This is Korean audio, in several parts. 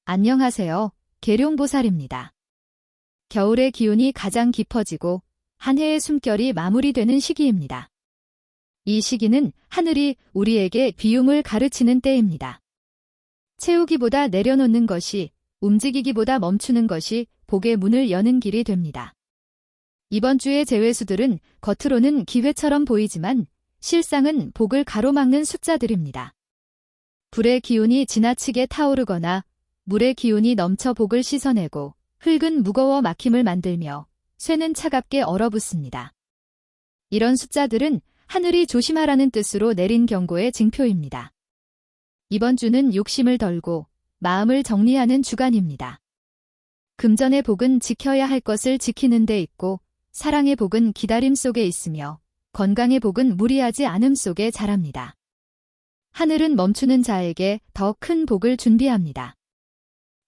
안녕하세요. 계룡보살입니다. 겨울의 기운이 가장 깊어지고 한 해의 숨결이 마무리되는 시기입니다. 이 시기는 하늘이 우리에게 비움을 가르치는 때입니다. 채우기보다 내려놓는 것이, 움직이기보다 멈추는 것이 복의 문을 여는 길이 됩니다. 이번 주의 재회수들은 겉으로는 기회처럼 보이지만 실상은 복을 가로막는 숫자들입니다. 불의 기운이 지나치게 타오르거나 물의 기운이 넘쳐 복을 씻어내고 흙은 무거워 막힘을 만들며 쇠는 차갑게 얼어붙습니다. 이런 숫자들은 하늘이 조심하라는 뜻으로 내린 경고의 징표입니다. 이번 주는 욕심을 덜고 마음을 정리하는 주간입니다. 금전의 복은 지켜야 할 것을 지키는 데 있고 사랑의 복은 기다림 속에 있으며 건강의 복은 무리하지 않음 속에 자랍니다. 하늘은 멈추는 자에게 더 큰 복을 준비합니다.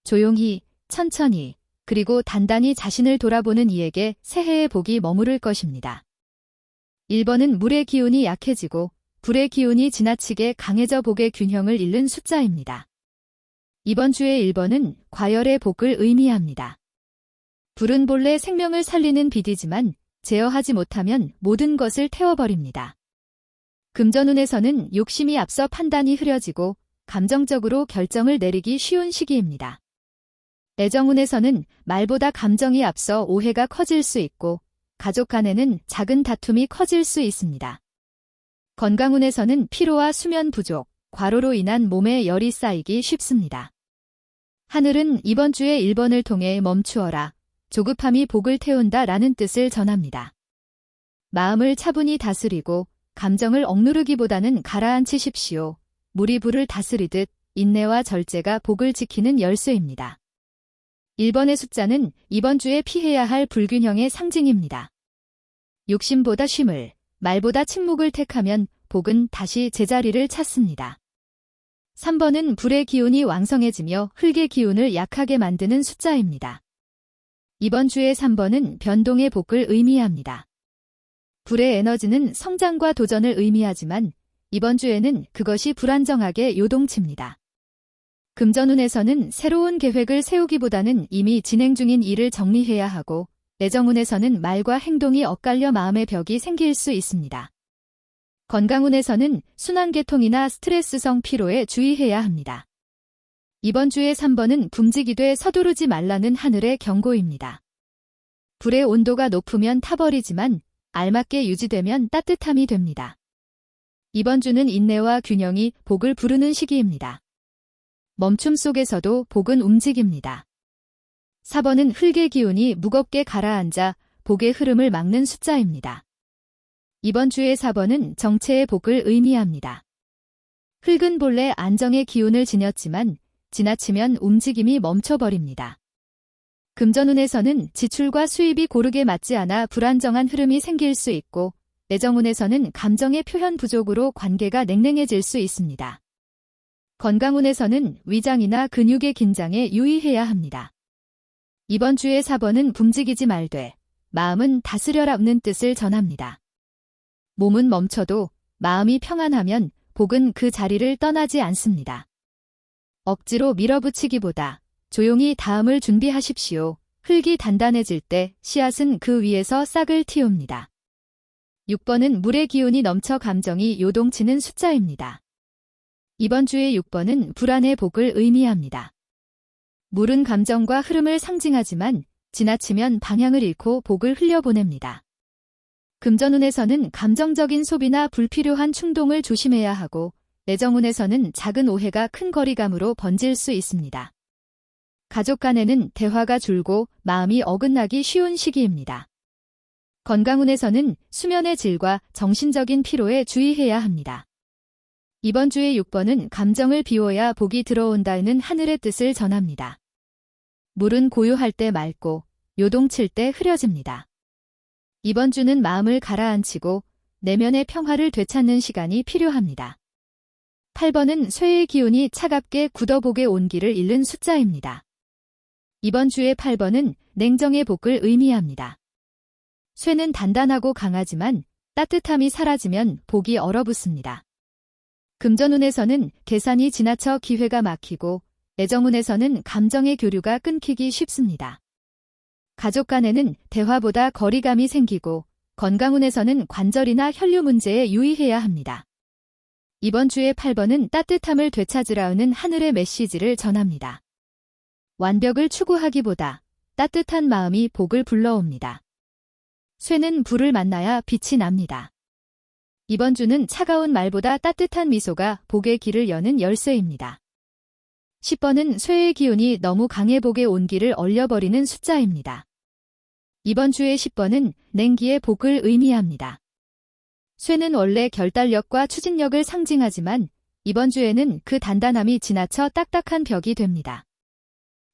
조용히, 천천히, 그리고 단단히 자신을 돌아보는 이에게 새해의 복이 머무를 것입니다. 1번은 물의 기운이 약해지고 불의 기운이 지나치게 강해져 복의 균형을 잃는 숫자입니다. 이번 주의 1번은 과열의 복을 의미합니다. 불은 본래 생명을 살리는 빛이지만 제어하지 못하면 모든 것을 태워버립니다. 금전운에서는 욕심이 앞서 판단이 흐려지고 감정적으로 결정을 내리기 쉬운 시기입니다. 애정운에서는 말보다 감정이 앞서 오해가 커질 수 있고 가족 간에는 작은 다툼이 커질 수 있습니다. 건강운에서는 피로와 수면 부족, 과로로 인한 몸에 열이 쌓이기 쉽습니다. 하늘은 이번 주에 1번을 통해 멈추어라, 조급함이 복을 태운다 라는 뜻을 전합니다. 마음을 차분히 다스리고 감정을 억누르기보다는 가라앉히십시오. 물이 불을 다스리듯 인내와 절제가 복을 지키는 열쇠입니다. 1번의 숫자는 이번 주에 피해야 할 불균형의 상징입니다. 욕심보다 쉼을, 말보다 침묵을 택하면 복은 다시 제자리를 찾습니다. 3번은 불의 기운이 왕성해지며 흙의 기운을 약하게 만드는 숫자입니다. 이번 주의 3번은 변동의 복을 의미합니다. 불의 에너지는 성장과 도전을 의미하지만 이번 주에는 그것이 불안정하게 요동칩니다. 금전운에서는 새로운 계획을 세우기보다는 이미 진행 중인 일을 정리해야 하고 애정운에서는 말과 행동이 엇갈려 마음의 벽이 생길 수 있습니다. 건강운에서는 순환계통이나 스트레스성 피로에 주의해야 합니다. 이번 주의 3번은 굶지기되 서두르지 말라는 하늘의 경고입니다. 불의 온도가 높으면 타버리지만 알맞게 유지되면 따뜻함이 됩니다. 이번 주는 인내와 균형이 복을 부르는 시기입니다. 멈춤 속에서도 복은 움직입니다. 4번은 흙의 기운이 무겁게 가라앉아 복의 흐름을 막는 숫자입니다. 이번 주의 4번은 정체의 복을 의미합니다. 흙은 본래 안정의 기운을 지녔지만 지나치면 움직임이 멈춰버립니다. 금전운에서는 지출과 수입이 고르게 맞지 않아 불안정한 흐름이 생길 수 있고 애정운에서는 감정의 표현 부족으로 관계가 냉랭해질 수 있습니다. 건강운에서는 위장이나 근육의 긴장에 유의해야 합니다. 이번 주의 4번은 굶지기지 말되 마음은 다스려라는 뜻을 전합니다. 몸은 멈춰도 마음이 평안하면 복은 그 자리를 떠나지 않습니다. 억지로 밀어붙이기보다 조용히 다음을 준비하십시오. 흙이 단단해질 때 씨앗은 그 위에서 싹을 틔웁니다. 6번은 물의 기운이 넘쳐 감정이 요동치는 숫자입니다. 이번 주의 6번은 불안의 복을 의미합니다. 물은 감정과 흐름을 상징하지만 지나치면 방향을 잃고 복을 흘려보냅니다. 금전운에서는 감정적인 소비나 불필요한 충동을 조심해야 하고 애정운에서는 작은 오해가 큰 거리감으로 번질 수 있습니다. 가족 간에는 대화가 줄고 마음이 어긋나기 쉬운 시기입니다. 건강운에서는 수면의 질과 정신적인 피로에 주의해야 합니다. 이번 주의 6번은 감정을 비워야 복이 들어온다는 하늘의 뜻을 전합니다. 물은 고요할 때 맑고 요동칠 때 흐려집니다. 이번 주는 마음을 가라앉히고 내면의 평화를 되찾는 시간이 필요합니다. 8번은 쇠의 기운이 차갑게 굳어 복의 온기를 잃는 숫자입니다. 이번 주의 8번은 냉정의 복을 의미합니다. 쇠는 단단하고 강하지만 따뜻함이 사라지면 복이 얼어붙습니다. 금전운에서는 계산이 지나쳐 기회가 막히고 애정운에서는 감정의 교류가 끊기기 쉽습니다. 가족 간에는 대화보다 거리감이 생기고 건강운에서는 관절이나 혈류 문제에 유의해야 합니다. 이번 주의 8번은 따뜻함을 되찾으라는 하늘의 메시지를 전합니다. 완벽을 추구하기보다 따뜻한 마음이 복을 불러옵니다. 쇠는 불을 만나야 빛이 납니다. 이번 주는 차가운 말보다 따뜻한 미소가 복의 길을 여는 열쇠입니다. 10번은 쇠의 기운이 너무 강해 복의 온기를 얼려버리는 숫자입니다. 이번 주의 10번은 냉기의 복을 의미합니다. 쇠는 원래 결단력과 추진력을 상징하지만 이번 주에는 그 단단함이 지나쳐 딱딱한 벽이 됩니다.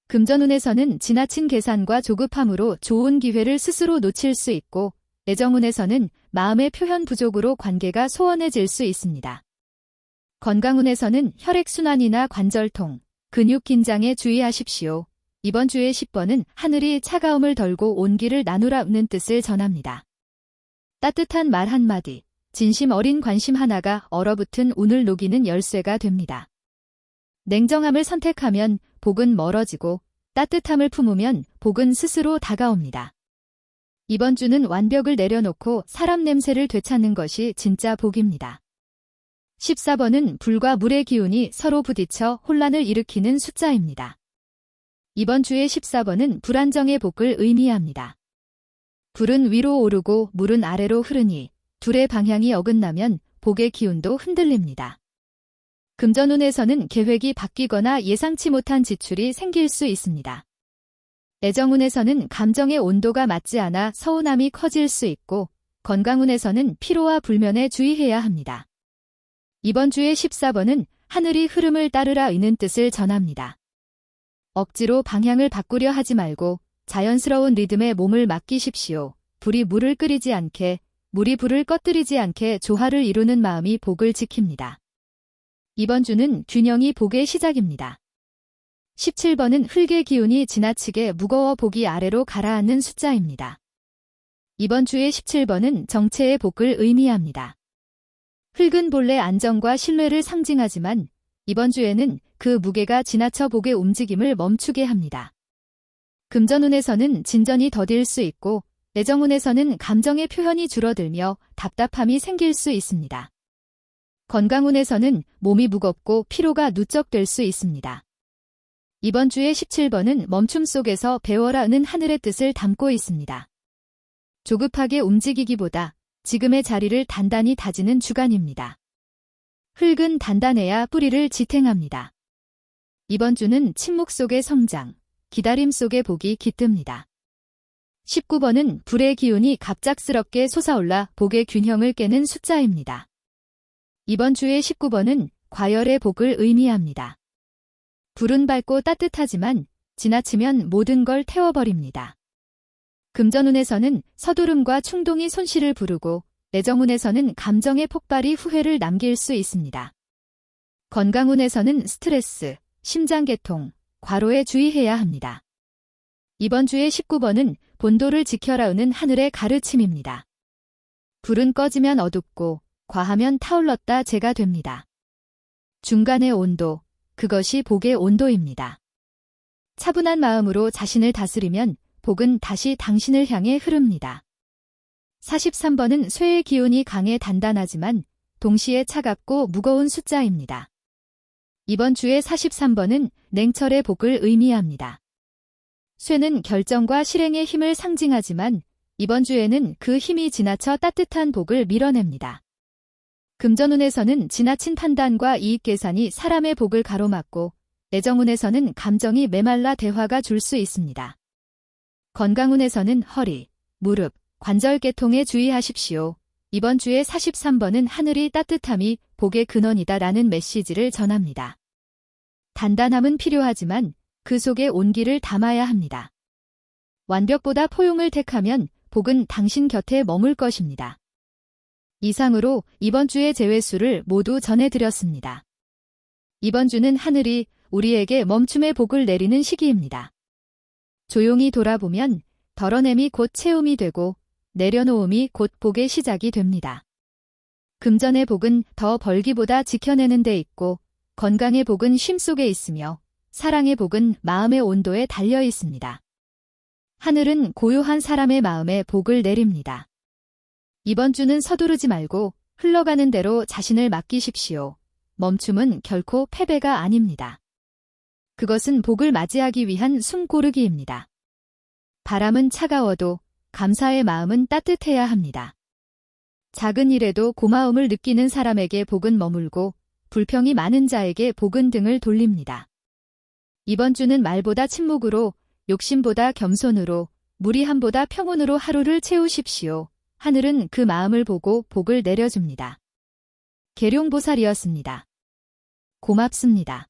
금전운에서는 지나친 계산과 조급함으로 좋은 기회를 스스로 놓칠 수 있고 애정운에서는 마음의 표현 부족으로 관계가 소원해질 수 있습니다. 건강운에서는 혈액순환이나 관절통, 근육 긴장에 주의하십시오. 이번 주의 10번은 하늘이 차가움을 덜고 온기를 나누라는 뜻을 전합니다. 따뜻한 말 한마디, 진심 어린 관심 하나가 얼어붙은 운을 녹이는 열쇠가 됩니다. 냉정함을 선택하면 복은 멀어지고 따뜻함을 품으면 복은 스스로 다가옵니다. 이번 주는 완벽을 내려놓고 사람 냄새를 되찾는 것이 진짜 복입니다. 14번은 불과 물의 기운이 서로 부딪혀 혼란을 일으키는 숫자입니다. 이번 주의 14번은 불안정의 복을 의미합니다. 불은 위로 오르고 물은 아래로 흐르니 둘의 방향이 어긋나면 복의 기운도 흔들립니다. 금전운에서는 계획이 바뀌거나 예상치 못한 지출이 생길 수 있습니다. 애정운에서는 감정의 온도가 맞지 않아 서운함이 커질 수 있고 건강운에서는 피로와 불면에 주의해야 합니다. 이번 주의 14번은 하늘이 흐름을 따르라는 뜻을 전합니다. 억지로 방향을 바꾸려 하지 말고 자연스러운 리듬에 몸을 맡기십시오. 불이 물을 끓이지 않게, 물이 불을 꺼뜨리지 않게 조화를 이루는 마음이 복을 지킵니다. 이번 주는 균형이 복의 시작입니다. 17번은 흙의 기운이 지나치게 무거워 복이 아래로 가라앉는 숫자입니다. 이번 주의 17번은 정체의 복을 의미합니다. 흙은 본래 안정과 신뢰를 상징하지만 이번 주에는 그 무게가 지나쳐 복의 움직임을 멈추게 합니다. 금전운에서는 진전이 더딜 수 있고 애정운에서는 감정의 표현이 줄어들며 답답함이 생길 수 있습니다. 건강운에서는 몸이 무겁고 피로가 누적될 수 있습니다. 이번 주의 17번은 멈춤 속에서 배워라는 하늘의 뜻을 담고 있습니다. 조급하게 움직이기보다 지금의 자리를 단단히 다지는 주간입니다. 흙은 단단해야 뿌리를 지탱합니다. 이번 주는 침묵 속의 성장, 기다림 속의 복이 깃듭니다. 19번은 불의 기운이 갑작스럽게 솟아올라 복의 균형을 깨는 숫자입니다. 이번 주의 19번은 과열의 복을 의미합니다. 불은 밝고 따뜻하지만 지나치면 모든 걸 태워버립니다. 금전운에서는 서두름과 충동이 손실을 부르고 애정운에서는 감정의 폭발이 후회를 남길 수 있습니다. 건강운에서는 스트레스, 심장계통, 과로에 주의해야 합니다. 이번 주의 19번은 본도를 지켜라는 하늘의 가르침입니다. 불은 꺼지면 어둡고 과하면 타올랐다 재가 됩니다. 중간의 온도, 그것이 복의 온도입니다. 차분한 마음으로 자신을 다스리면 복은 다시 당신을 향해 흐릅니다. 43번은 쇠의 기운이 강해 단단하지만 동시에 차갑고 무거운 숫자입니다. 이번 주의 43번은 냉철의 복을 의미합니다. 쇠는 결정과 실행의 힘을 상징하지만 이번 주에는 그 힘이 지나쳐 따뜻한 복을 밀어냅니다. 금전운에서는 지나친 판단과 이익 계산이 사람의 복을 가로막고 애정운에서는 감정이 메말라 대화가 줄 수 있습니다. 건강운에서는 허리, 무릎, 관절계통에 주의하십시오. 이번 주의 43번은 하늘이 따뜻함이 복의 근원이다라는 메시지를 전합니다. 단단함은 필요하지만 그 속에 온기를 담아야 합니다. 완벽보다 포용을 택하면 복은 당신 곁에 머물 것입니다. 이상으로 이번 주의 제외수를 모두 전해드렸습니다. 이번 주는 하늘이 우리에게 멈춤의 복을 내리는 시기입니다. 조용히 돌아보면 덜어냄이 곧 채움이 되고 내려놓음이 곧 복의 시작이 됩니다. 금전의 복은 더 벌기보다 지켜내는 데 있고 건강의 복은 쉼 속에 있으며 사랑의 복은 마음의 온도에 달려 있습니다. 하늘은 고요한 사람의 마음에 복을 내립니다. 이번 주는 서두르지 말고 흘러가는 대로 자신을 맡기십시오. 멈춤은 결코 패배가 아닙니다. 그것은 복을 맞이하기 위한 숨고르기입니다. 바람은 차가워도 감사의 마음은 따뜻해야 합니다. 작은 일에도 고마움을 느끼는 사람에게 복은 머물고 불평이 많은 자에게 복은 등을 돌립니다. 이번 주는 말보다 침묵으로, 욕심보다 겸손으로, 무리함보다 평온으로 하루를 채우십시오. 하늘은 그 마음을 보고 복을 내려줍니다. 계룡보살이었습니다. 고맙습니다.